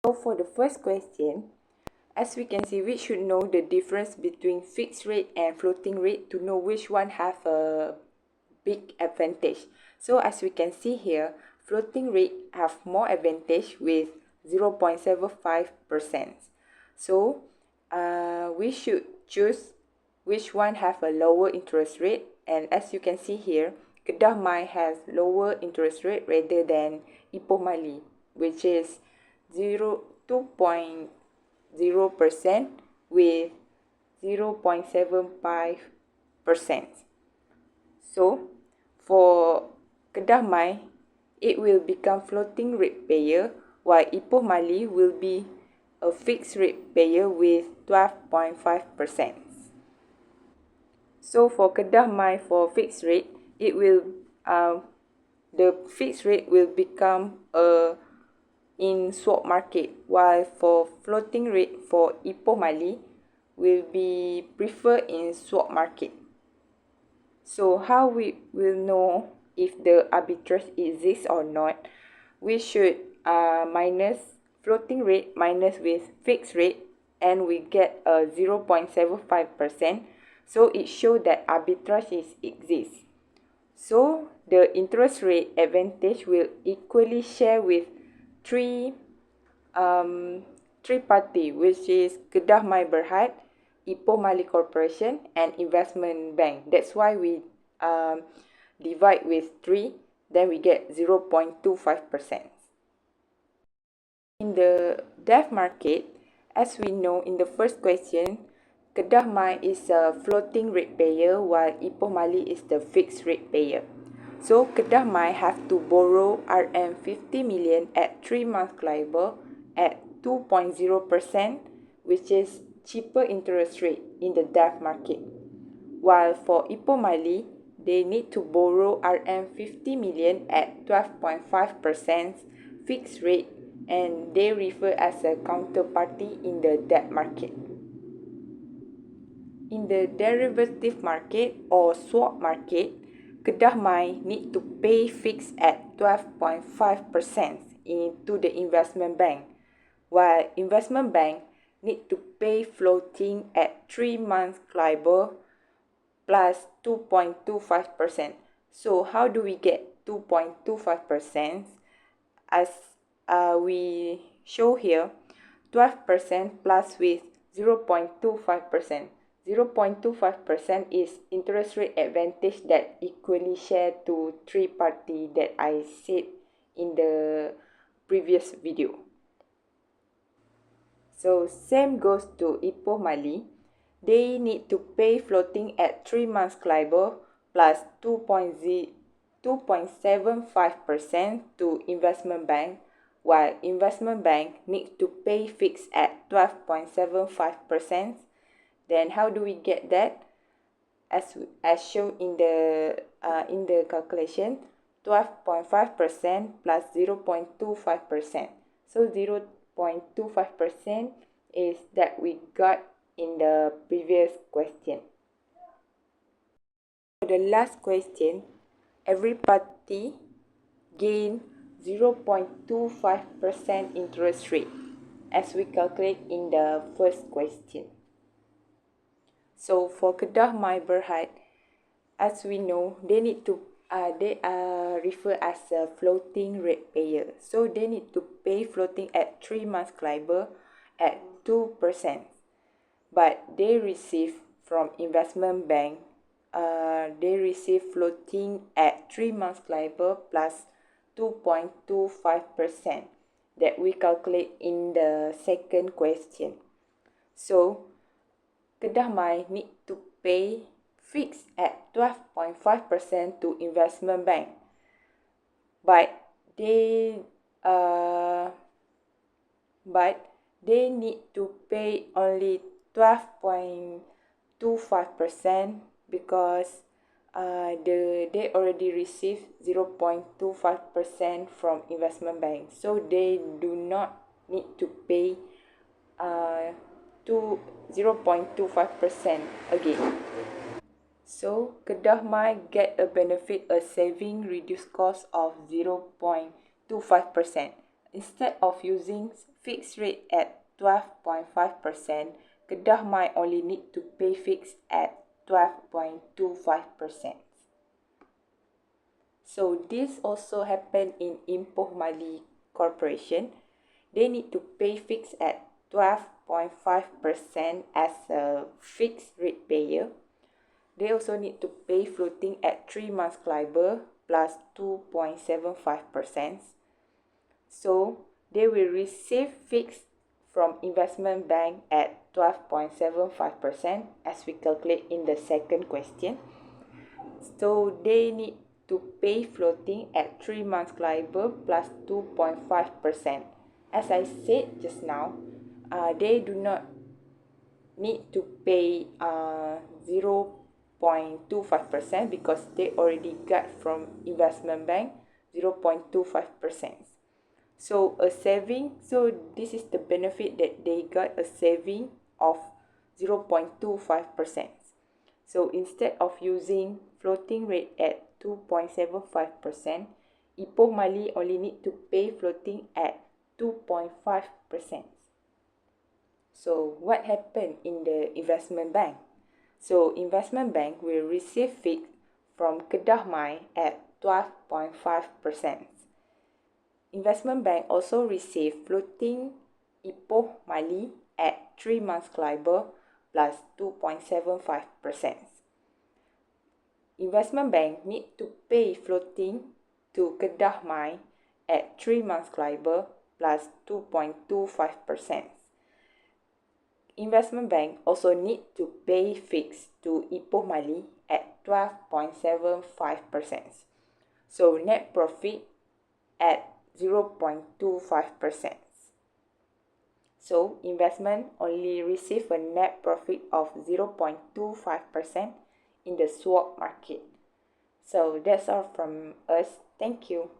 So for the first question, as we can see, we should know the difference between fixed rate and floating rate to know which one have a big advantage. So as we can see here, floating rate have more advantage with 0.75%. So we should choose which one have a lower interest rate, and as you can see here, Kedah Mai has lower interest rate rather than Ipoh Mali, which is 2.0% with 0.75%. So for Kedah Mai, it will become floating rate payer, while Ipoh Mali will be a fixed rate payer with 12.5%. So for Kedah Mai for fixed rate, it will the fixed rate will become in swap market, while for floating rate for Ipoh Mali will be preferred in swap market. So how we will know if the arbitrage exists or not? We should minus floating rate minus with fixed rate, and we get a 0.75%. So it shows that arbitrage exists. So the interest rate advantage will equally share with three party, which is Kedah Mai Berhad, Ipoh Mali Corporation, and Investment Bank. That's why we divide with 3, then we get 0.25%. In the debt market, as we know in the first question, Kedah Mai is a floating rate payer while Ipoh Mali is the fixed rate payer. So Kedah Mai have to borrow RM50 million at 3 month LIBOR at 2.0%, which is cheaper interest rate in the debt market. While for Ipoh Mali, they need to borrow RM50 million at 12.5% fixed rate, and they refer as a counterparty in the debt market. In the derivative market or swap market, Kedah Mai need to pay fixed at 12.5% into the investment bank, while investment bank need to pay floating at 3 months LIBOR plus 2.25%. So how do we get 2.25%? As we show here, 12% plus with 0.25%. 0.25% is interest rate advantage that equally share to 3 party that I said in the previous video. So same goes to Ipoh Mali. They need to pay floating at 3 months LIBOR plus 2.75% to investment bank, while investment bank needs to pay fixed at 12.75%. Then how do we get that? As shown in the calculation, 12.5% plus 0.25%. So 0.25% is that we got in the previous question. For the last question, every party gain 0.25% interest rate, as we calculate in the first question. So for Kedah Mai Berhad, as we know, they need to they are referred as a floating rate payer. So they need to pay floating at 3 months LIBOR at 2%. But they receive from investment bank, they receive floating at 3 months LIBOR plus 2.25% that we calculate in the second question. So Kedah Mai need to pay fixed at 12.5% to investment bank, but they need to pay only 12.25% because they already received 0.25% from investment bank, so they do not need to pay to 0.25% again. So Kedah Mai get a benefit, a saving reduced cost of 0.25%. instead of using fixed rate at 12.5%, Kedah might only need to pay fixed at 12.25%. So this also happened in Ipoh Mali Corporation. They need to pay fixed at 12.5% as a fixed rate payer. They also need to pay floating at 3 months LIBOR plus 2.75%. So they will receive fixed from investment bank at 12.75% as we calculate in the second question. So they need to pay floating at 3 months LIBOR plus 2.5%. As I said just now, they do not need to pay 0.25% because they already got from investment bank 0.25%. So this is the benefit that they got a saving of 0.25%. So instead of using floating rate at 2.75%, Ipoh Mali only need to pay floating at 2.5%. So what happened in the investment bank? So investment bank will receive fixed from Kedah Mai at 12.5%. Investment bank also receive floating Ipoh Mali at 3 months LIBOR plus 2.75%. Investment bank need to pay floating to Kedah Mai at 3 months LIBOR plus 2.25%. Investment bank also need to pay fixed to Ipoh Mali at 12.75%. So net profit at 0.25%. So investment only receive a net profit of 0.25% in the swap market. So that's all from us. Thank you.